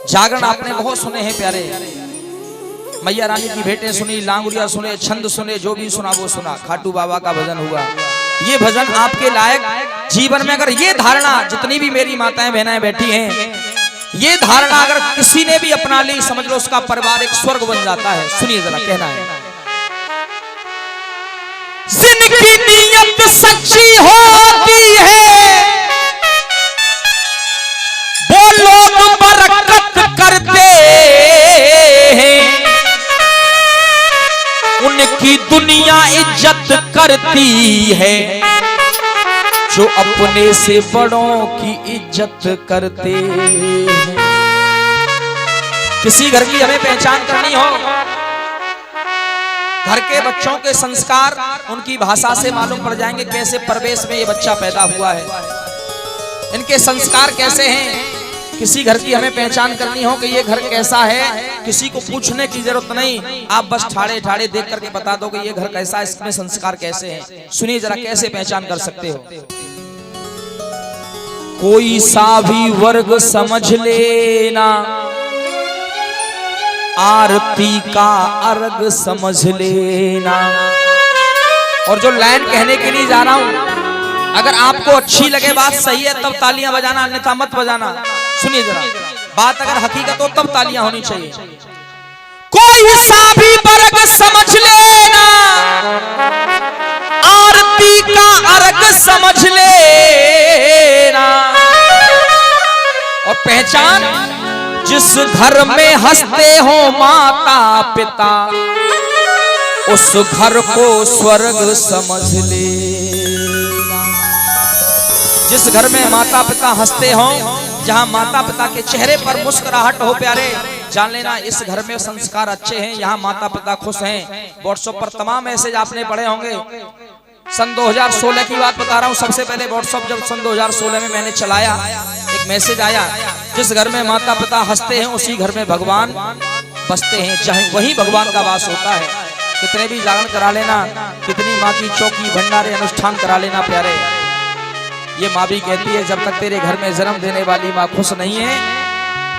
जागरण आपने बहुत सुने हैं प्यारे, मैया रानी की भेंटें सुनी, लांगुरिया सुने, छंद सुने, जो भी सुना वो सुना। खाटू बाबा का भजन हुआ। ये भजन आपके लायक जीवन में अगर ये धारणा, जितनी भी मेरी माताएं बहनें बैठी हैं, ये धारणा अगर किसी ने भी अपना ली, समझ लो उसका परिवार एक स्वर्ग बन जाता है। सुनिए जरा, कहना है जिनकी नीयत सच्ची होती है वो लोग बरकत करते हैं, उनकी दुनिया इज्जत करती है, जो अपने से बड़ों की इज्जत करते हैं। किसी घर की हमें पहचान करनी हो, घर के बच्चों के संस्कार उनकी भाषा से मालूम पड़ जाएंगे, कैसे परिवेश में ये बच्चा पैदा हुआ है, इनके संस्कार कैसे हैं। किसी घर की हमें पहचान करनी हो कि ये घर कैसा है, किसी को पूछने की जरूरत नहीं, आप बस ठाड़े ठाड़े देख करके बता दो कि ये घर कैसा है, इसमें संस्कार कैसे हैं। सुनिए जरा, कैसे पहचान कर सकते हो। कोई सा भी वर्ग समझ लेना, आरती का अर्घ समझ लेना। और जो लाइन कहने के लिए जा रहा हूं, अगर आपको अच्छी लगे, बात सही है, तब तालियां बजाना, अन्यथा मत बजाना। सुनिए जरा, बात अगर हकीकत हो तब तालियां होनी चाहिए। कोई सा भी वर्ग समझ लेना, आरती का अर्घ समझ लेना। और पहचान, जिस घर में हंसते हो माता पिता, उस घर को स्वर्ग समझ लेना। जिस घर में माता पिता हंसते हो, जहां माता पिता के चेहरे पर मुस्कुराहट हो प्यारे, जान लेना इस घर में संस्कार अच्छे हैं, यहाँ माता पिता खुश हैं। व्हाट्सएप पर तमाम मैसेज आपने पढ़े होंगे। सन 2016 की बात बता रहा हूँ। सबसे पहले व्हाट्सएप जब सन 2016 में मैंने चलाया, एक मैसेज आया, जिस घर में माता पिता हंसते हैं उसी घर में भगवान बसते हैं, चाहे वही भगवान का वास होता है। कितने भी जागरण करा लेना, कितनी माँ की चौकी भंडारे अनुष्ठान करा लेना प्यारे, ये माँ भी कहती है जब तक तेरे घर में जन्म देने वाली माँ खुश नहीं है,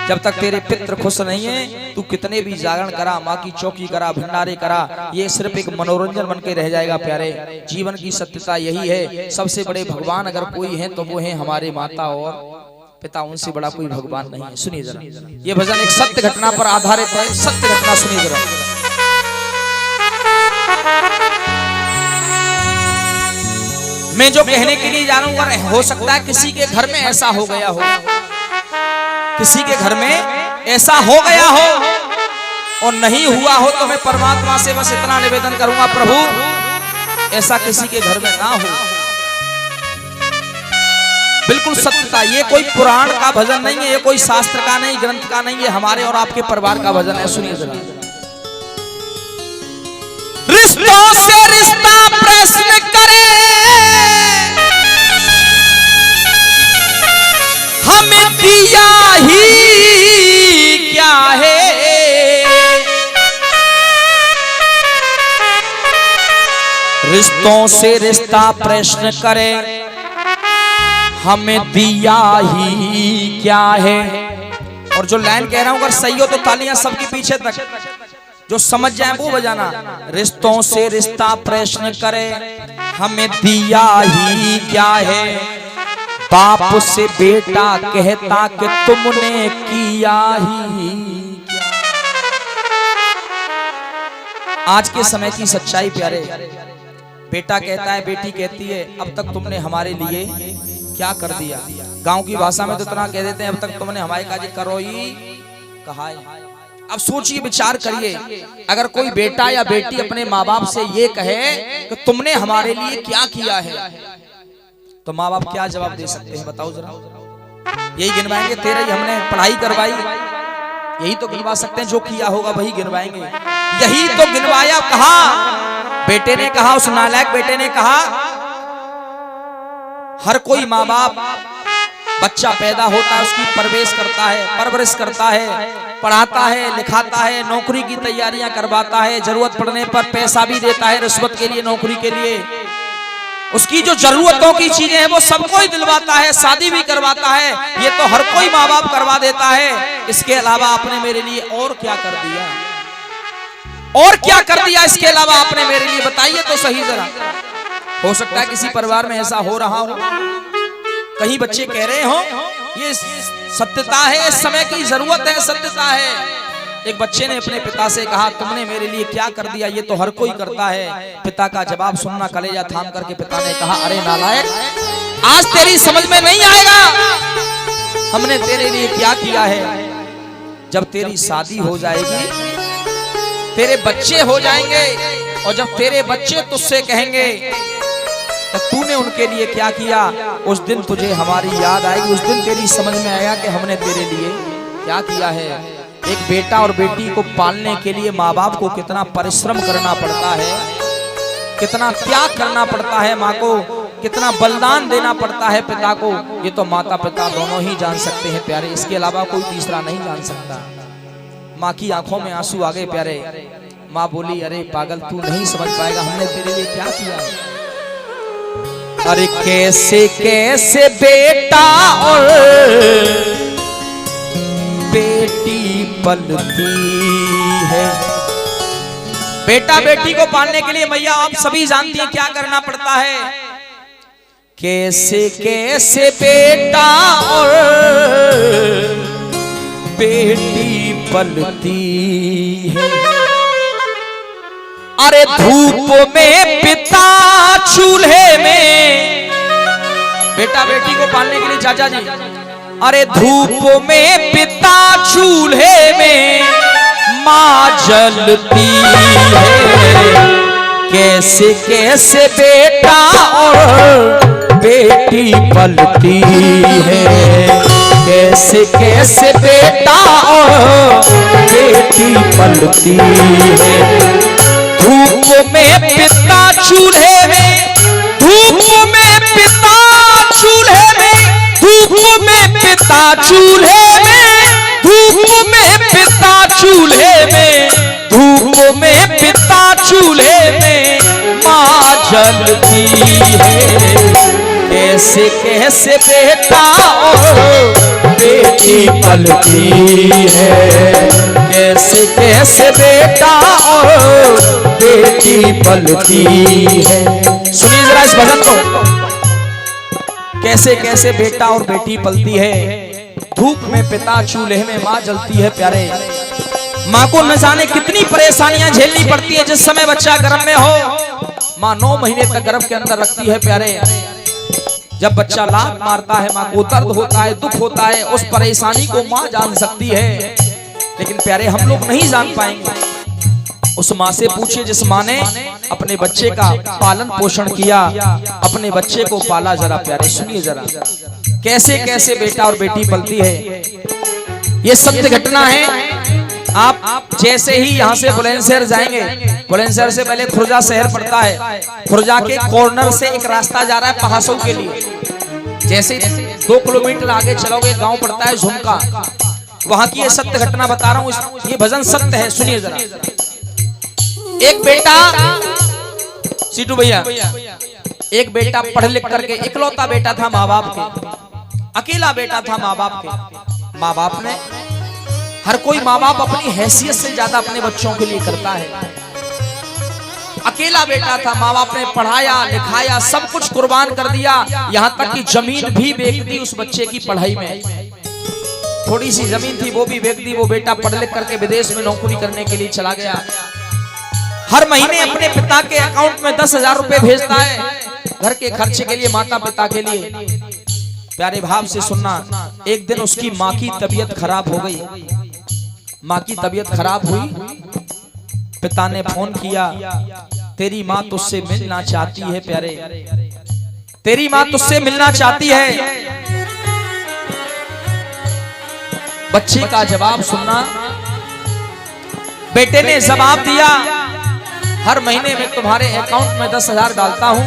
जब तक तेरे पितृ खुश नहीं है, तू कितने भी जागरण करा, माँ की चौकी करा, भंडारे करा, ये सिर्फ एक मनोरंजन बन के रह जाएगा प्यारे। जीवन की सत्यता यही है, सबसे बड़े भगवान अगर कोई है तो वो है हमारे माता और पिता, उनसे बड़ा कोई भगवान नहीं है। सुनिए जरा, ये भजन एक सत्य घटना पर आधारित है, सत्य घटना सुनिए जरा। मैं जो कहने के लिए जा रहा हूं, हो सकता है किसी के घर में ऐसा हो गया हो, किसी के घर में ऐसा हो गया हो, और नहीं हुआ हो तो मैं परमात्मा से बस इतना निवेदन करूंगा, प्रभु ऐसा किसी के घर में ना हो। बिल्कुल सत्यता, ये कोई पुराण का भजन नहीं है, ये कोई शास्त्र का नहीं, ग्रंथ का नहीं, ये हमारे और आपके परिवार का भजन है। सुनिए जरा। रिश्तों से रिश्ता प्रश्न करे, हमें दिया ही क्या है, रिश्तों से रिश्ता प्रश्न करे, हमें दिया ही क्या है। और जो लाइन कह रहा हूं अगर सही हो तो तालियां सबके पीछे तक, जो समझ जाए वो बजाना। रिश्तों से रिश्ता प्रश्न करे, हमें दिया ही क्या है, बाप से बेटा कहता कि तुमने किया ही क्या। आज के समय की सच्चाई प्यारे, बेटा कहता है, बेटी कहती है, अब तक तुमने हमारे लिए क्या कर दिया। गांव की भाषा में तो इतना कह देते हैं, अब तक तुमने हमारे काज करो ही कहा है। अब सोचिए, विचार करिए, अगर कोई बेटा या बेटी अपने माँ बाप से ये कहे कि तुमने हमारे लिए क्या किया है, तो माँ बाप क्या जवाब दे सकते हैं, बताओ जरा। यही गिनवाएंगे, तेरा ही हमने पढ़ाई करवाई, यही तो गिनवा सकते हैं, जो किया होगा वही गिनवाएंगे। यही तो गिनवाया, कहा बेटे ने, कहा उस नालायक बेटे ने कहा, हर कोई माँ बाप बच्चा पैदा होता है, उसकी परवरिश करता है, पढ़ाता है, लिखाता है, नौकरी की तैयारियां करवाता है, जरूरत पड़ने पर पैसा भी देता है रिश्वत के लिए, नौकरी के लिए। उसकी जो जरूरतों की चीजें हैं वो सबको ही दिलवाता है, शादी भी करवाता है, ये तो हर कोई माँ बाप करवा देता है। इसके अलावा आपने मेरे लिए और क्या कर दिया, और क्या कर दिया इसके अलावा आपने मेरे लिए, बताइए तो सही जरा। हो सकता है किसी परिवार में ऐसा हो रहा हो, कहीं बच्चे कह रहे हो, ये सत्यता है, इस समय की जरूरत है, सत्यता है। एक बच्चे ने अपने पिता से कहा, तुमने मेरे लिए क्या कर दिया, ये तो हर कोई करता है। पिता का जवाब सुनना कलेजा थाम करके पिता ने कहा, अरे नालायक, आज तेरी समझ में नहीं आएगा हमने तेरे लिए क्या किया है। जब तेरी शादी हो जाएगी, तेरे बच्चे हो जाएंगे, और जब तेरे बच्चे तुझसे कहेंगे तो तूने उनके लिए क्या किया, उस दिन तुझे हमारी याद आएगी, उस दिन तेरी समझ में आएगा कि हमने तेरे लिए क्या किया है। एक बेटा और बेटी को पालने के लिए माँ बाप को कितना परिश्रम करना पड़ता है, कितना त्याग करना पड़ता है, माँ को कितना बलिदान देना पड़ता है पिता को, ये तो माता पिता दोनों ही जान सकते हैं प्यारे, इसके अलावा कोई तीसरा नहीं जान सकता। माँ की आंखों में आंसू आ गए प्यारे। माँ बोली, अरे पागल, तू नहीं समझ पाएगा हमने तेरे लिए क्या किया। अरे कैसे कैसे बेटा और बेटी पलती है। बेटा बेटी को पालने के लिए मैया आप सभी जानती हैं क्या करना पड़ता है। कैसे कैसे बेटा और बेटी पलती है। अरे धूप में पिता चूल्हे में, बेटा बेटी को पालने के लिए चाचा जी, अरे धूप में पिता चूल्हे में माँ जलती है। कैसे कैसे बेटा और बेटी पलती है। कैसे कैसे बेटा और बेटी पलती है। धूप में पिता चूल्हे में, धूप में पिता चूल्हे में, धूप में पिता चूल्हे में, धूप में पिता चूल्हे में, धूप में पिता चूल्हे में माँ जलती है। कैसे कैसे बेटा और बेटी पलती है। कैसे कैसे बेटा और बेटी पलती है। सुनिए जरा इस भजन को। कैसे कैसे बेटा और बेटी पलती है। धूप में पिता चूल्हे में माँ जलती है प्यारे। माँ को न जाने कितनी परेशानियां झेलनी पड़ती है जिस समय बच्चा गर्भ में हो। माँ 9 महीने तक गर्भ के अंदर रखती है प्यारे। जब बच्चा लात मारता है माँ को दर्द होता है, दुख होता है, उस परेशानी को माँ जान सकती है। लेकिन प्यारे हम लोग नहीं जान पाएंगे। उस माँ से पूछिए जिस माँ ने अपने बच्चे का पालन पोषण किया, अपने बच्चे को पाला। जरा प्यारे सुनिए जरा, कैसे कैसे बेटा और बेटी पलती है। ये सत्य घटना है। आप जैसे ही यहाँ से बुलंदशहर जाएंगे, बुलंदशहर से पहले खुर्जा शहर पड़ता है। खुर्जा के कॉर्नर से एक रास्ता जा रहा है पहासों के लिए। जैसे 2 किलोमीटर आगे चलोगे गांव पड़ता है झुमका। वहां की ये सत्य घटना बता रहा हूँ, ये भजन सत्य है, सुनिए जरा। एक बेटा, सीटू भैया, एक बेटा पढ़ लिख करके, इकलौता बेटा था माँ बाप के, अकेला बेटा था माँ बाप के। माँ बाप ने, हर कोई माँ बाप अपनी हैसियत से ज्यादा अपने बच्चों के लिए करता है। अकेला बेटा था, माँ बाप ने पढ़ाया लिखाया, सब कुछ कुर्बान कर दिया, यहाँ तक कि जमीन भी बेच दी उस बच्चे की पढ़ाई में। थोड़ी सी जमीन थी वो भी बेच दी। वो बेटा पढ़ लिख करके विदेश में नौकरी करने के लिए चला गया। हर महीने अपने पिता के अकाउंट में 10,000 रुपए भेजता है घर के खर्चे के लिए, माता पिता के लिए। प्यारे भाव से सुनना, एक दिन उसकी माँ की तबीयत खराब हो गई। माँ की तबीयत खराब हुई, पिता ने फोन किया, तेरी माँ तुझसे मिलना चाहती है प्यारे, तेरी माँ तुझसे मिलना चाहती है। बच्चे का जवाब सुनना। बेटे ने जवाब दिया, हर महीने में तुम्हारे अकाउंट में 10,000 डालता हूं,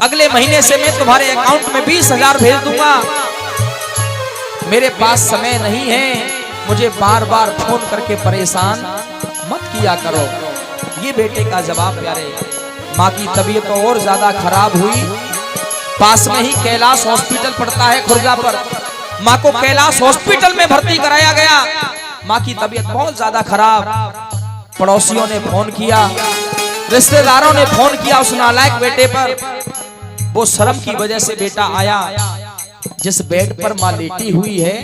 अगले महीने से मैं तुम्हारे अकाउंट में 20,000 भेज दूंगा। मेरे पास समय नहीं है, मुझे बार बार फोन करके परेशान मत किया करो। ये बेटे का जवाब प्यारे। माँ की तबीयत और ज्यादा खराब हुई। पास में ही कैलाश हॉस्पिटल पड़ता है खुर्जा पर। माँ को कैलाश हॉस्पिटल में भर्ती कराया गया। माँ की तबीयत बहुत ज्यादा खराब। पड़ोसियों ने फोन किया, रिश्तेदारों ने फोन किया उस नालायक बेटे पर। वो शर्म की वजह से बेटा आया। जिस बेड पर माँ लेटी हुई है,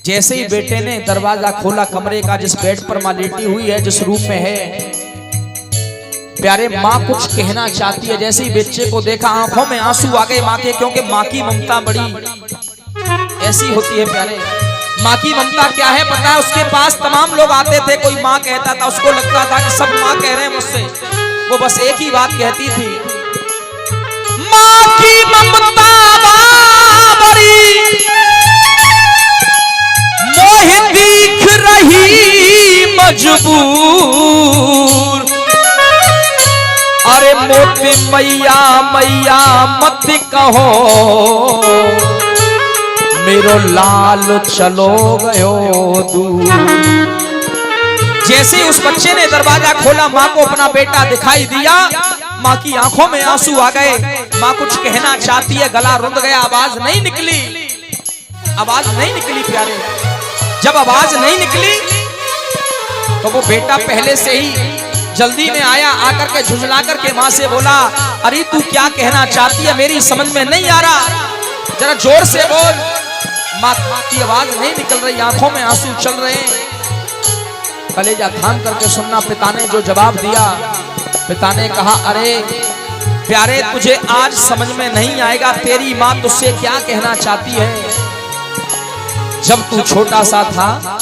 जैसे ही बेटे ने दरवाजा खोला कमरे का, जिस बेड पर माँ लेटी हुई है, जिस रूम में है, प्यारे माँ कुछ कहना चाहती है। जैसे ही बच्चे को देखा आंखों में आंसू आ गए माँ के, क्योंकि माँ की ममता बड़ी ऐसी होती है प्यारे। माँ की ममता क्या है पता है? उसके पास तमाम लोग आते थे, कोई माँ कहता था, उसको लगता था कि सब माँ कह रहे हैं मुझसे। वो बस एक ही बात कहती थी, माँ की ममता बड़ी मोह दिख रही मजबूर। अरे मोती मैया मैया मत कहो, मेरो लाल चलो गयो दूर। जैसे उस बच्चे ने दरवाजा खोला, माँ को अपना बेटा दिखाई दिया, माँ की आंखों में आंसू आ गए। माँ कुछ कहना चाहती है, गला रुंध गया, आवाज नहीं निकली, आवाज नहीं निकली प्यारे। जब आवाज नहीं निकली तो वो बेटा पहले से ही जल्दी में आया, आकर के झुंझला करके माँ से बोला, अरे तू क्या कहना चाहती है, मेरी समझ में नहीं आ रहा, जरा जोर से बोल। माँ की आवाज नहीं निकल रही, आंखों में आंसू चल रहे हैं। कलेजा थाम करके सुनना पिता ने जो जवाब दिया। पिता ने कहा, अरे प्यारे तुझे आज समझ में नहीं आएगा, तेरी माँ तुझसे क्या कहना चाहती है। जब तू छोटा सा था,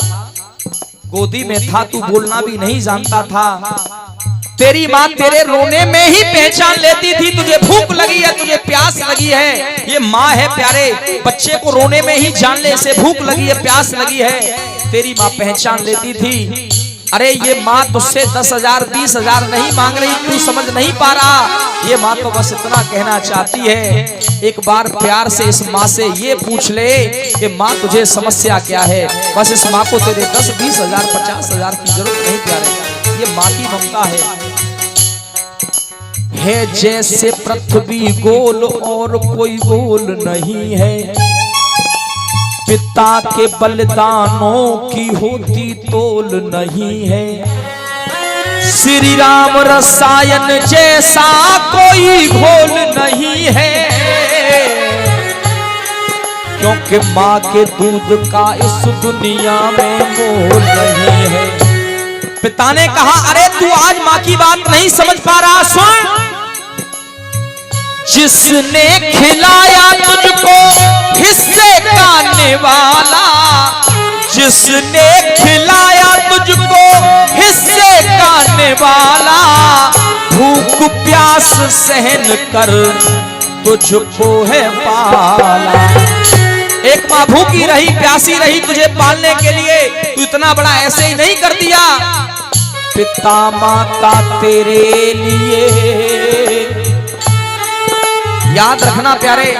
गोदी में था, तू बोलना भी नहीं जानता था, तेरी माँ तेरे रोने में ही पहचान लेती थी। तुझे भूख लगी है, तुझे प्यास लगी है, ये माँ है प्यारे, बच्चे को रोने में ही जान ले, इसे भूख लगी है, प्यास लगी है, तेरी माँ पहचान लेती थी। अरे ये माँ तुझसे 10,000 20,000 नहीं मांग रही, तू समझ नहीं पा रहा। ये माँ तो बस इतना कहना चाहती है, एक बार प्यार से इस माँ से ये पूछ ले कि माँ तुझे समस्या क्या है। बस इस माँ को तेरे 10, 20,000 50,000 की जरूरत नहीं प्यारे, ये माँ की ममता है जैसे पृथ्वी गोल और कोई गोल नहीं है। पिता के बलिदानों की होती तोल नहीं है। श्री राम रसायन जैसा कोई घोल नहीं है, क्योंकि माँ के दूध का इस दुनिया में मोल नहीं है। पिता ने कहा, अरे तू आज माँ की बात नहीं समझ पा रहा, सुन। जिसने खिलाया तुझको हिस्से का निवाला, जिसने खिलाया तुझको हिस्से का निवाला, भूख प्यास सहन कर तुझको है पाला। एक माँ भूखी रही प्यासी रही तुझे पालने के लिए, तू इतना बड़ा ऐसे ही नहीं कर दिया। पिता माता तेरे लिए, याद रखना प्यारे,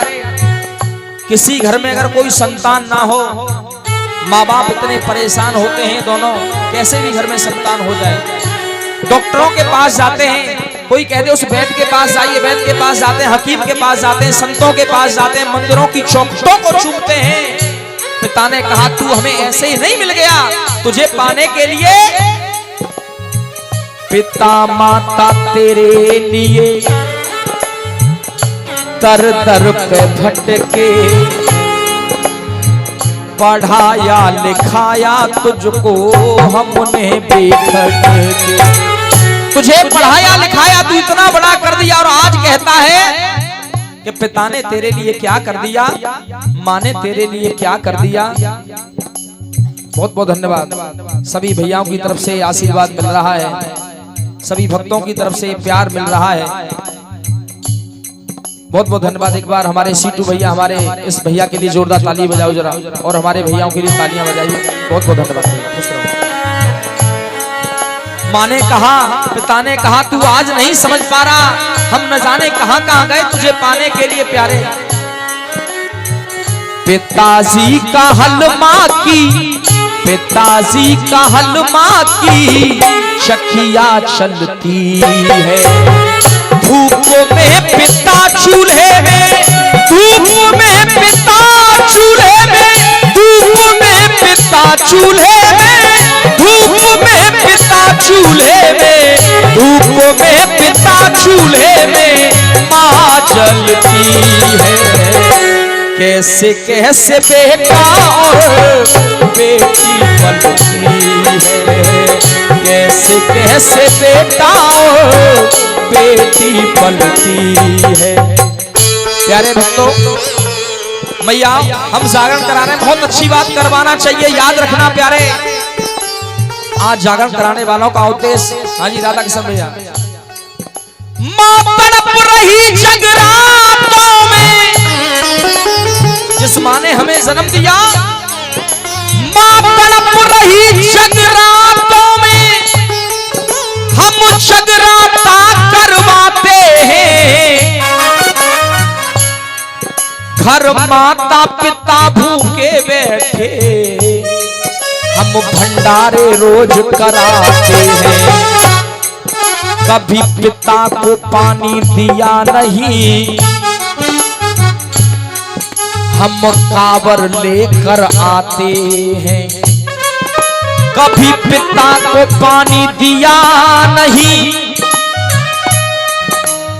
किसी घर में अगर कोई संतान ना हो, माँ बाप इतने परेशान होते हैं दोनों, कैसे भी घर में संतान हो जाए। डॉक्टरों के पास जाते हैं, कोई कहते उस वैद्य के पास जाइए, वैद्य के पास जाते हैं, हकीम के पास जाते हैं, संतों के पास जाते हैं, मंदिरों की चौखटों को चूमते हैं। पिता ने कहा, तू हमें ऐसे ही नहीं मिल गया, तुझे पाने के लिए पिता माता तेरे लिए दर दर पे भटके, पढ़ाया लिखाया तुझको हमने बेखट के। तुझे पढ़ाया लिखाया, तू इतना बड़ा कर दिया, और आज कहता है कि पिता ने तेरे लिए क्या कर दिया, माँ ने तेरे लिए क्या कर दिया। बहुत बहुत धन्यवाद। सभी भैयाओं की तरफ से आशीर्वाद मिल रहा है, सभी भक्तों की तरफ से प्यार मिल रहा है। बहुत बहुत धन्यवाद। एक बार हमारे सीटू भैया, हमारे इस भैया के लिए जोरदार ताली बजाओ जरा, और हमारे भैयाओं के लिए तालियां बजाइए। बहुत बहुत धन्यवाद। खुश रहो। माँ ने कहा, पिता ने कहा, तू आज नहीं समझ पा रहा, हम न जाने कहां कहां गए तुझे पाने के लिए प्यारे। पिताजी का हल माँ की, पिताजी का हल माँ की, चकिया चलती है। धूप में पिता चूल्हे में, धूप में पिता चूल्हे में, धूप में पिता चूल्हे में, धूप में पिता चूल्हे में, धूप में पिता चूल्हे में माँ जलती है। कैसे कैसे बेटा और बेटी पलती है, कैसे कैसे बेटा और बेटी पलती है। प्यारे भक्तों, मैया हम जागरण करा रहे हैं, बहुत अच्छी बात करवाना चाहिए, याद रखना प्यारे। आज जागरण कराने वालों का उद्देश्य, हाँ जी राधा किशन भैया, मां तड़प रही जगरातों में, जिस माँ ने हमें जन्म दिया, मां तड़प रही जगरातों में, हम जगराता करवाते हैं। घर माता पिता भूखे बैठे, हम भंडारे रोज कराते हैं। कभी पिता को पानी दिया नहीं, हम कांवर लेकर आते हैं। कभी पिता को पानी दिया नहीं,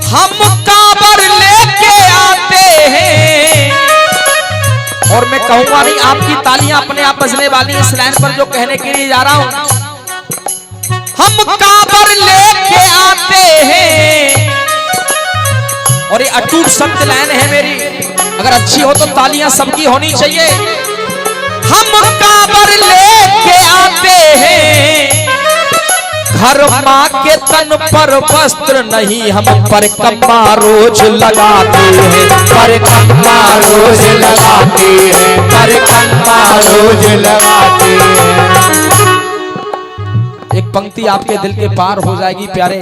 हम कांवर लेके आते हैं। और मैं कहूंगा नहीं, आपकी तालियां अपने आप बजने वाली इस लाइन पर जो कहने के लिए जा रहा हूं। हम कांवर लेके आते हैं, और ये अटूट सत्य लाइन है मेरी, अगर अच्छी हो तो तालियां सबकी होनी चाहिए। हम कांवर लेके आते हैं, घर माँ के तन पर वस्त्र नहीं, हम परिक्रमा रोज लगाते हैं, परिक्रमा रोज लगाते हैं, परिक्रमा रोज लगाते हैं। एक पंक्ति आपके दिल के पार हो जाएगी प्यारे।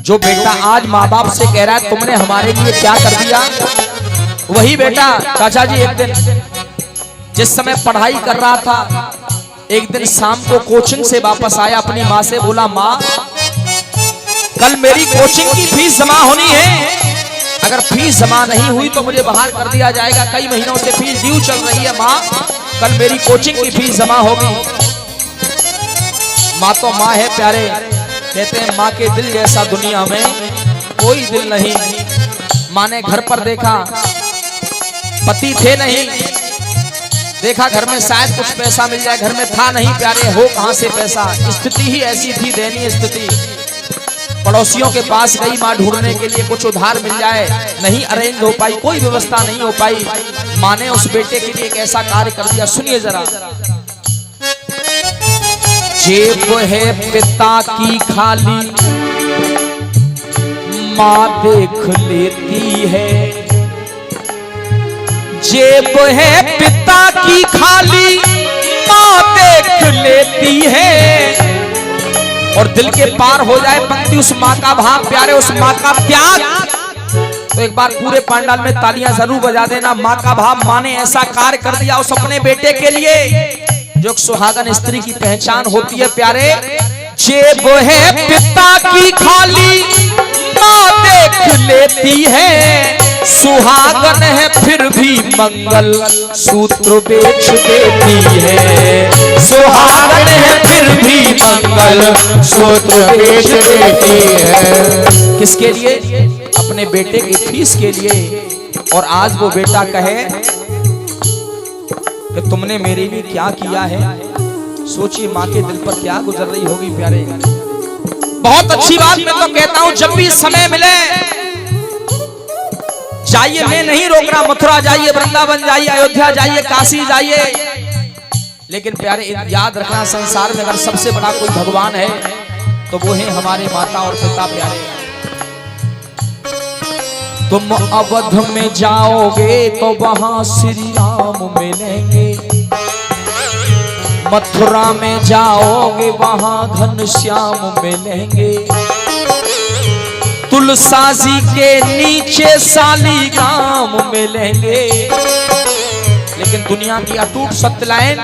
जो बेटा आज माँ बाप से कह रहा है तुमने हमारे लिए क्या कर दिया, वही बेटा चाचा जी एक दिन जिस समय पढ़ाई कर रहा था, एक दिन शाम को कोचिंग से वापस आया, अपनी माँ से बोला, माँ कल मेरी कोचिंग की फीस जमा होनी है, अगर फीस जमा नहीं हुई तो मुझे बाहर कर दिया जाएगा, कई महीनों से फीस ड्यू चल रही है, माँ कल मेरी कोचिंग की फीस जमा होगी। माँ तो माँ है प्यारे, कहते हैं माँ के दिल जैसा दुनिया में कोई दिल नहीं। माँ ने घर पर देखा, पति थे नहीं, देखा घर में शायद कुछ पैसा मिल जाए, घर में था नहीं प्यारे, हो कहां से पैसा, स्थिति ही ऐसी थी, दयनीय स्थिति। पड़ोसियों के पास गई माँ ढूंढने के लिए, कुछ उधार मिल जाए, नहीं अरेंज हो पाई, कोई व्यवस्था नहीं हो पाई। माँ ने उस बेटे के लिए एक ऐसा कार्य कर दिया, सुनिए जरा। जेब है पिता की खाली, माँ देख लेती है। जेब है पिता की खाली, माँ देख लेती है। और दिल के पार हो जाए पंक्ति, उस माँ का भाव प्यारे, उस माँ का त्याग। तो एक बार पूरे पंडाल में तालियां जरूर बजा देना। माँ का भाव, माँ ने ऐसा कार्य कर दिया उस अपने बेटे के लिए, जो सुहागन स्त्री की पहचान होती है प्यारे। जेब है पिता की खाली, माँ देख लेती है। सुहागन है फिर भी मंगल सूत्र बेच देती है। सुहागन है फिर भी मंगल सूत्र बेच देती है। किसके लिए? अपने बेटे की फीस के लिए। और आज वो बेटा कहे कि तुमने मेरे लिए क्या किया है। सोचिए माँ के दिल पर क्या गुजर रही होगी प्यारे। बहुत अच्छी बात मैं तो कहता हूँ, जब भी समय मिले जाइए, मैं नहीं रोक रहा, मथुरा जाइए, वृंदावन जाइए, अयोध्या जाइए, काशी जाइए, लेकिन प्यारे याद रखना, संसार में अगर सबसे बड़ा कोई भगवान है तो वो है हमारे माता और पिता प्यारे। तुम अवध में जाओगे तो वहां श्री राम मिलेंगे, मथुरा में जाओगे वहां घनश्याम मिलेंगे, तुलसा जी के नीचे शालिग्राम मिलेंगे। लेकिन दुनिया की अटूट सत्य लाइन,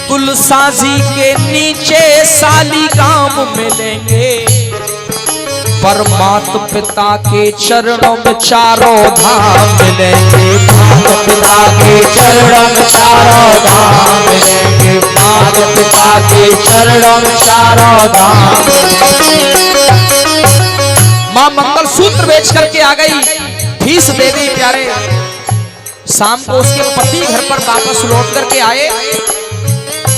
तुलसा जी के नीचे शालिग्राम मिलेंगे। परमात्मा पिता के चरणों में चारों धाम मिलेंगे। माता पिता के चरणों में चारों धाम मिलेंगे। माता पिता के चरणों में चारों धाम। माँ मंगल सूत्र बेच करके आ गई, फीस दे दी प्यारे। शाम को उसके पति घर पर वापस लौट करके आए।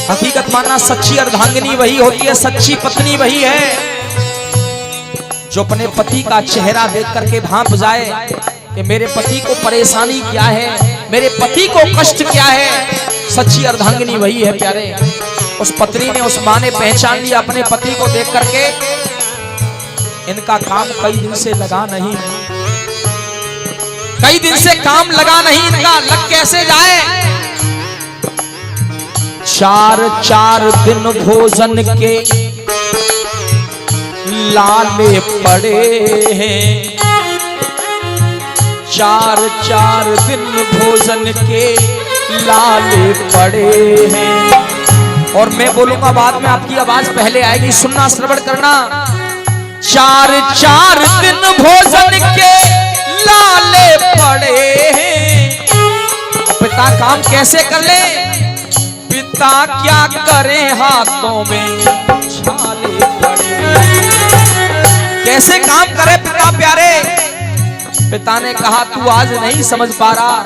हकीकत मानना सच्ची अर्धांगिनी वही होती है, सच्ची पत्नी वही है जो अपने पति का चेहरा देख करके भांप जाए कि मेरे पति को परेशानी क्या है, मेरे पति को कष्ट क्या है। सच्ची अर्धांगिनी वही है प्यारे। उस पत्नी ने, उस माँ ने पहचान लिया अपने पति को देख करके। इनका काम कई दिन से लगा नहीं, कई दिन से काम लगा नहीं, इनका लग कैसे जाए। 4 दिन भोजन के लाले पड़े हैं। 4 दिन भोजन के लाले पड़े हैं। और मैं बोलूंगा बाद में, आपकी आवाज पहले आएगी, सुनना श्रवण करना। 4 दिन भोजन के लाले पड़े हैं। पिता काम कैसे कर ले, पिता क्या करे, हाथों में छाले पड़े। कैसे काम करे पिता प्यारे। पिता ने कहा तू आज नहीं समझ पा रहा,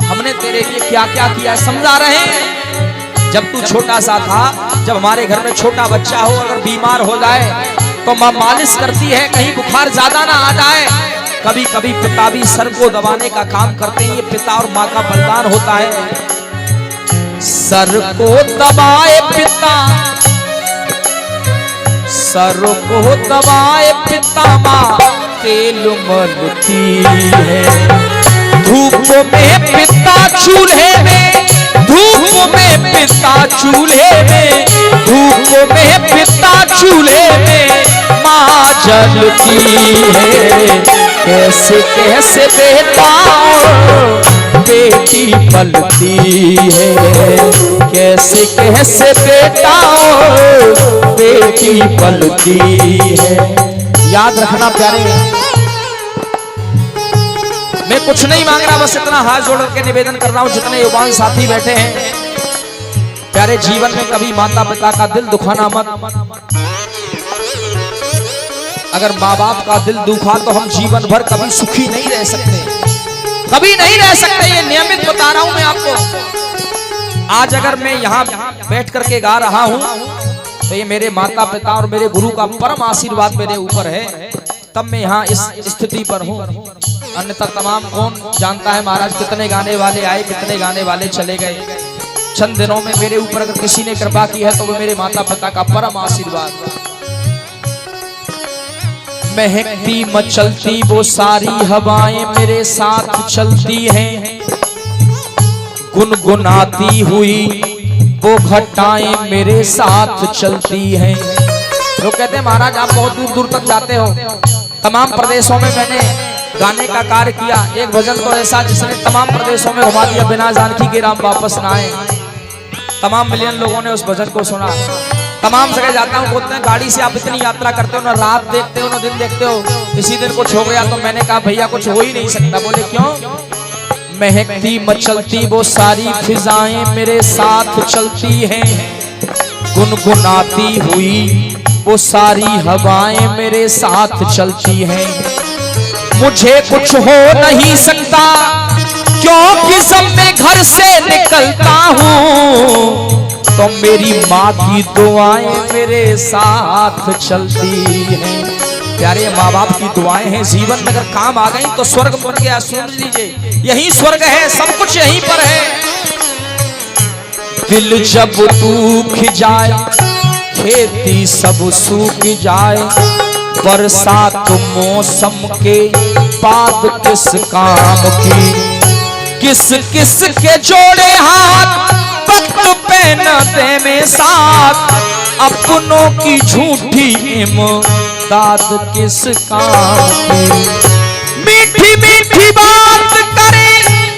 हमने तेरे लिए क्या क्या किया समझा रहे हैं। जब तू छोटा सा था, जब हमारे घर में छोटा बच्चा हो अगर बीमार हो जाए तो माँ मालिश करती है, कहीं बुखार ज्यादा ना आ जाए। कभी कभी पिता भी सर को दबाने का काम करते हैं। ये पिता और माँ का बलिदान होता है। सर को दबाए पिता, सर को दबाए पिता, माँ तेल मलती है। धूप में पिता चूल्हे में, धूप में पिता चूल्हे में, धूप में पिता चूल्हे में माँ जलती है। कैसे कैसे बेटा बेटी पलती है, कैसे कैसे बेटा बेटी पलती है। याद रखना प्यारे, मैं कुछ नहीं मांग रहा, बस इतना हाथ जोड़ के निवेदन कर रहा हूं जितने युवान साथी बैठे हैं प्यारे, जीवन में कभी माता पिता का दिल दुखाना मत। अगर माँ बाप का दिल दुखा तो हम जीवन भर कभी सुखी नहीं रह सकते, कभी नहीं रह सकते। ये नियमित बता रहा हूं मैं आपको। आज अगर मैं यहाँ बैठ करके गा रहा हूं तो ये मेरे माता पिता और मेरे गुरु का परम आशीर्वाद मेरे ऊपर है, तब मैं यहाँ इस स्थिति पर हूँ। अन्यथा तमाम कौन जानता है महाराज कितने गाने वाले आए, कितने गाने वाले चले गए। चंद दिनों में मेरे ऊपर अगर किसी ने कृपा की है तो वो मेरे माता पिता का परम आशीर्वाद। महकती मचलती वो सारी हवाएं मेरे साथ चलती हैं, गुनगुनाती हुई वो घटाएं मेरे साथ चलती हैं। लोग कहते हैं महाराज आप बहुत दूर दूर तक जाते हो, तमाम प्रदेशों में मैंने गाने का कार्य किया। एक भजन तो ऐसा जिसने तमाम प्रदेशों में घुमा दिया, बिना जानकी के राम वापस ना आए। तमाम मिलियन लोगों ने उस भजन को सुना। तमाम जगह जाता हूँ, बोलते हैं गाड़ी से आप इतनी यात्रा करते हो ना, रात देखते हो ना दिन देखते हो, इसी दिन कुछ हो गया। तो मैंने कहा भैया कुछ हो ही नहीं सकता। बोले क्यों? महकती मचलती वो सारी फिजाएं मेरे साथ चलती हैं, गुनगुनाती हुई वो सारी हवाएं मेरे साथ चलती हैं। मुझे कुछ हो नहीं सकता क्योंकि जब मैं घर से निकलता हूँ तो मेरी माँ की दुआएं मेरे साथ चलती हैं। प्यारे माँ बाप की दुआएं हैं, जीवन में अगर काम आ गई तो स्वर्ग बन गया। सुन लीजिए, यही स्वर्ग है, सब कुछ यहीं पर है। दिल जब सूख जाए, खेती सब सूख जाए, बरसात मौसम के बाद किस काम की। किस किस के जोड़े हाथ वक्त पे न दे में साथ, अपनों की झूठी इमदाद किस काम की। मीठी मीठी बात करे,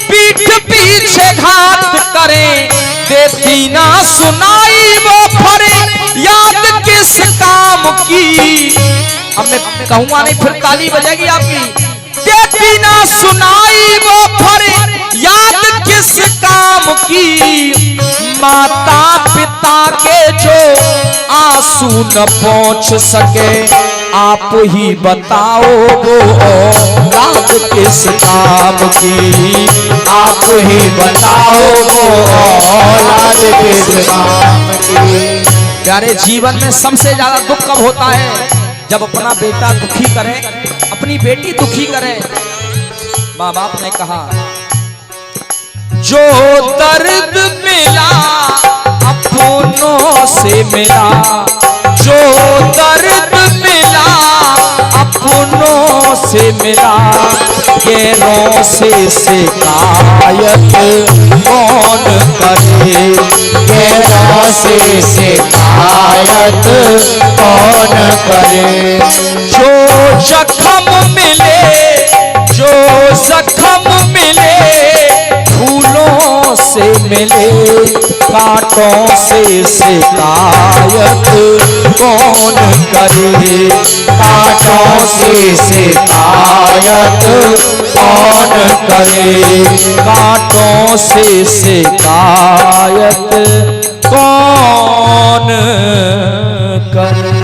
पीठ पीछे घात करे, देती ना सुनाई वो फरे, याद किस काम की। अब मैं कहूंगा नहीं, फिर ताली बजेगी आपकी। देती ना सुनाई वो फर याद किस काम की, माता पिता के जो आंसू न पहुंच सके, आप ही बताओ वो औलाद किस काम की, आप ही बताओ वो औलाद किस काम की। प्यारे जीवन में सबसे ज्यादा दुख कब होता है? जब अपना बेटा दुखी करे, अपनी बेटी दुखी करे। माँ बाप ने कहा जो दर्द मिला अपनों से मिला, जो दर्द मिला अपनों से मिला, गैरों से शिकायत कौन करे, गैरों से शिकायत कौन करे। जो जख्म मिले, जो जख्म मिले फूलों से मिले, कांटों से शिकायत कौन करे, कांटों से शिकायत कौन करे, कांटों से शिकायत कौन करे।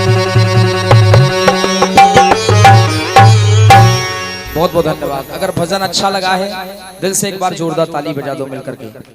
बहुत बहुत धन्यवाद। अगर भजन अच्छा लगा है दिल से एक बार जोरदार ताली बजा दो मिलकर के।